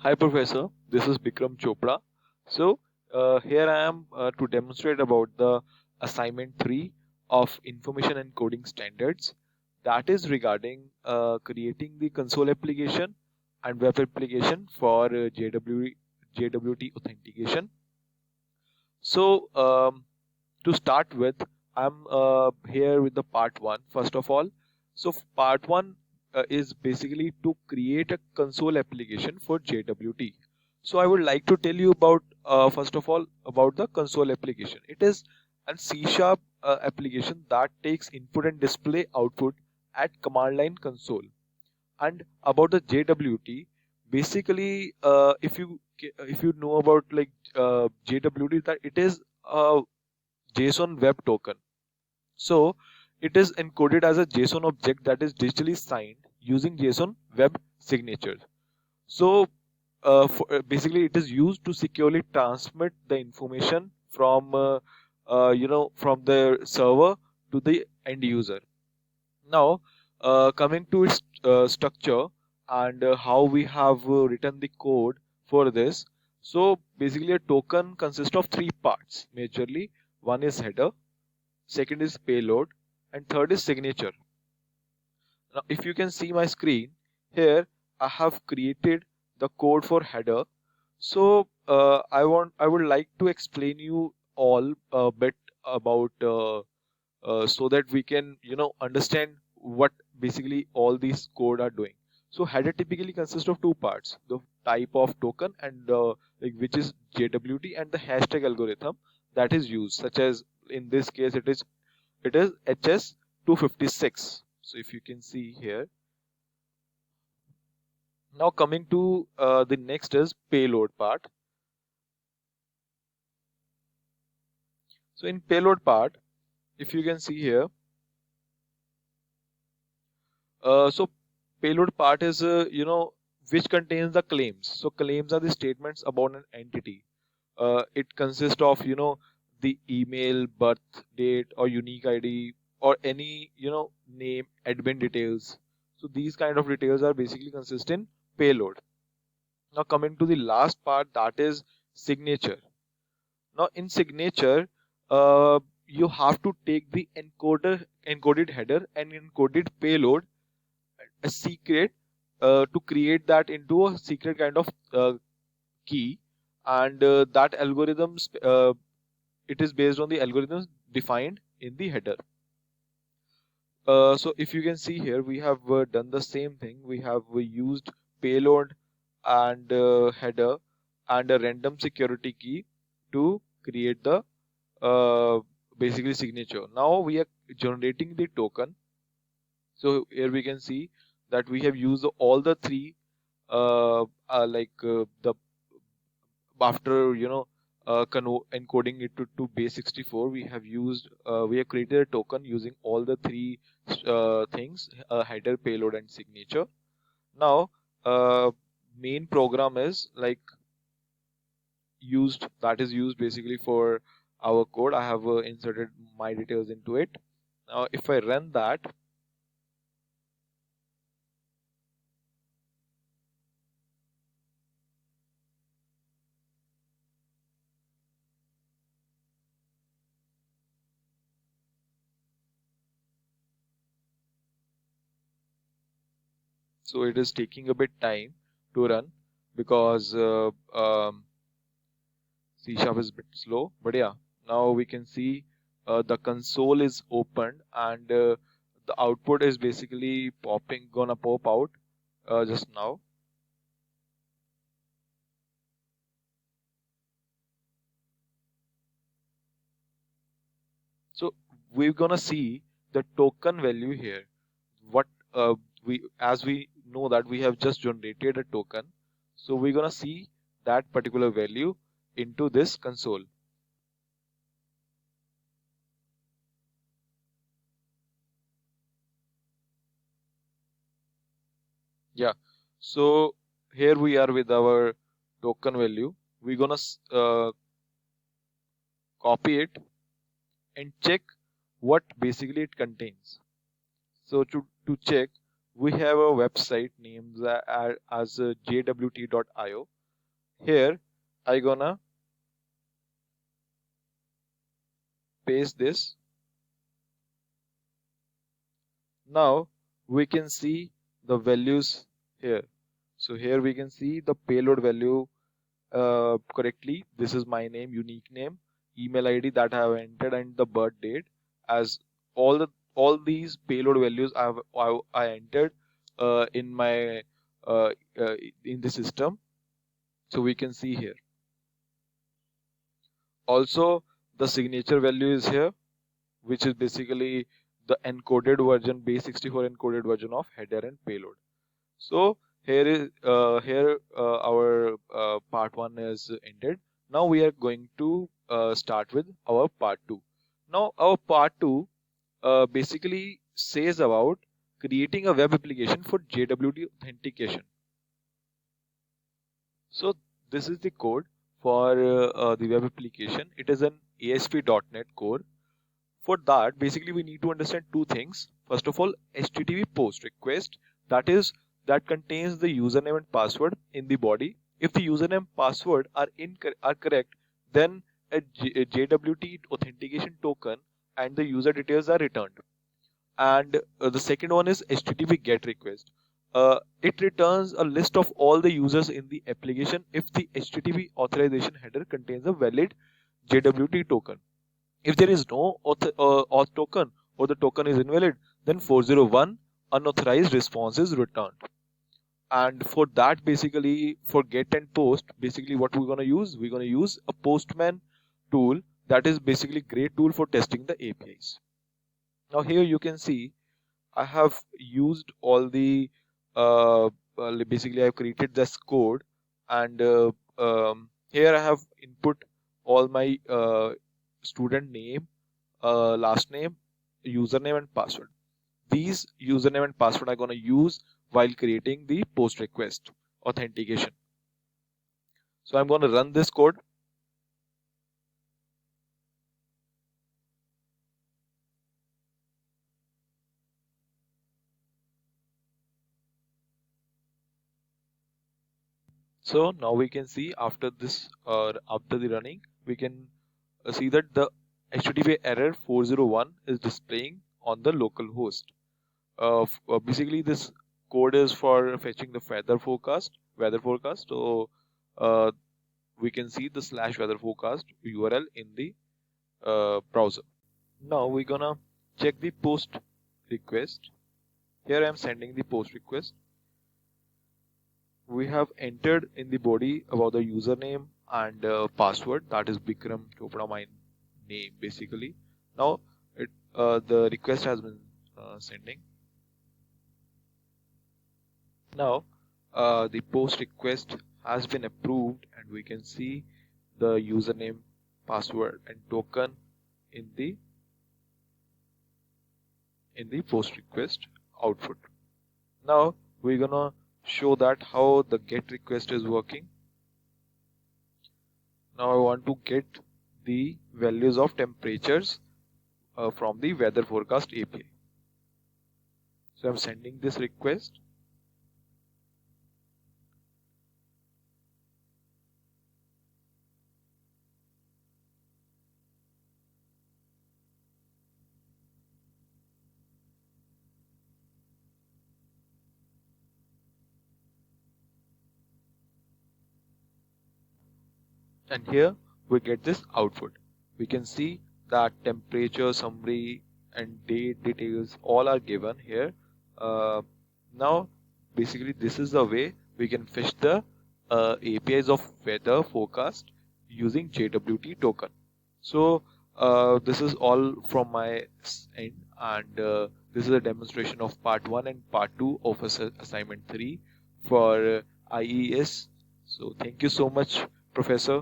Hi, Professor. This is Bikram Chopra. Here I am to demonstrate about the assignment 3 of Information and Coding Standards. That is regarding creating the console application and web application for JWT authentication. So, to start with, I'm here with the part 1. First of all, part 1 is basically to create a console application for JWT. So I would like to tell you about first of all about the console application. It is a C sharp application that takes input and display output at command line console. And about the JWT, basically, if you know about like JWT, that it is a JSON web token. So it is encoded as a JSON object that is digitally signed using JSON web signature. So basically, it is used to securely transmit the information from from the server to the end user. Now, coming to its structure and how we have written the code for this. So basically, a token consists of three parts majorly. One is header, second is payload, and third is signature. Now, if you can see my screen here, I have created the code for header. So I would like to explain you all a bit about so that we can understand what basically all these code are doing. So header typically consists of two parts: the type of token and like which is JWT, and the hashtag algorithm that is used, such as in this case it is HS256. So if you can see here. Now coming to the next is payload part. So in payload part, if you can see here, so payload part is which contains the claims. So claims are the statements about an entity. It consists of the email, birth date, or unique ID, or any name, admin details. So these kind of details are basically consist in payload. Now coming to the last part, that is signature. Now in signature, you have to take the encoded header and encoded payload, a secret, to create that into a secret kind of key, and that algorithms it is based on the algorithms defined in the header. So if you can see here, we have done the same thing. We have used payload and header and a random security key to create the uh, basically signature. Now we are generating the token. So here we can see that we have used all the three the after encoding it to base 64. We have created a token using all the three things: header, payload, and signature. Now main program is like used basically for our code. I have inserted my details into it. Now if I run that, so it is taking a bit time to run because C sharp is a bit slow, but yeah, now we can see the console is opened, and the output is basically gonna pop out just now. So we're gonna see the token value here. What we as we know that we have just generated a token, so we're gonna see that particular value into this console. Yeah. So here we are with our token value. We're gonna copy it and check what basically it contains. So to check, we have a website named as jwt.io. Here I gonna paste this. Now we can see the values here. So here we can see the payload value correctly. This is my name, unique name, email ID that I have entered, and the birth date. As all these payload values I entered in my uh, uh, in the system. So we can see here. Also, the signature value is here, which is basically the encoded version, base64 encoded version of header and payload. So here our part one is ended. Now we are going to start with our part two. Now our part two basically says about creating a web application for JWT authentication. So this is the code for the web application. It is an ASP.NET Core. For that, basically we need to understand two things. First of all, HTTP post request, that contains the username and password in the body. If the username and password are correct, then a JWT authentication token and the user details are returned. And the second one is HTTP GET request. It returns a list of all the users in the application if the HTTP authorization header contains a valid JWT token. If there is no auth token or the token is invalid, then 401 unauthorized response is returned. And for that, basically for get and post, basically what we're gonna use, a Postman tool that is basically great tool for testing the APIs. Now here you can see I have used all the basically I've created this code, and here I have input all my student name, last name, username and password. These username and password I'm going to use while creating the post request authentication. So I'm going to run this code. So now we can see after this after the running, we can see that the HTTP error 401 is displaying on the local host. Basically this code is for fetching the weather forecast. So we can see the /weather forecast URL in the browser. Now we're gonna check the post request. Here I am sending the post request. We have entered in the body about the username and password, that is Bikram Chopra, my name basically. Now the request has been sending. Now the post request has been approved, and we can see the username, password and token in the post request output. Now we're gonna show that how the get request is working. Now I want to get the values of temperatures from the weather forecast API. So I'm sending this request. And here we get this output. We can see that temperature, summary and date details all are given here. Now basically this is the way we can fetch the APIs of weather forecast using JWT token. So this is all from my end, and this is a demonstration of part 1 and part 2 of assignment 3 for IES. So thank you so much, Professor.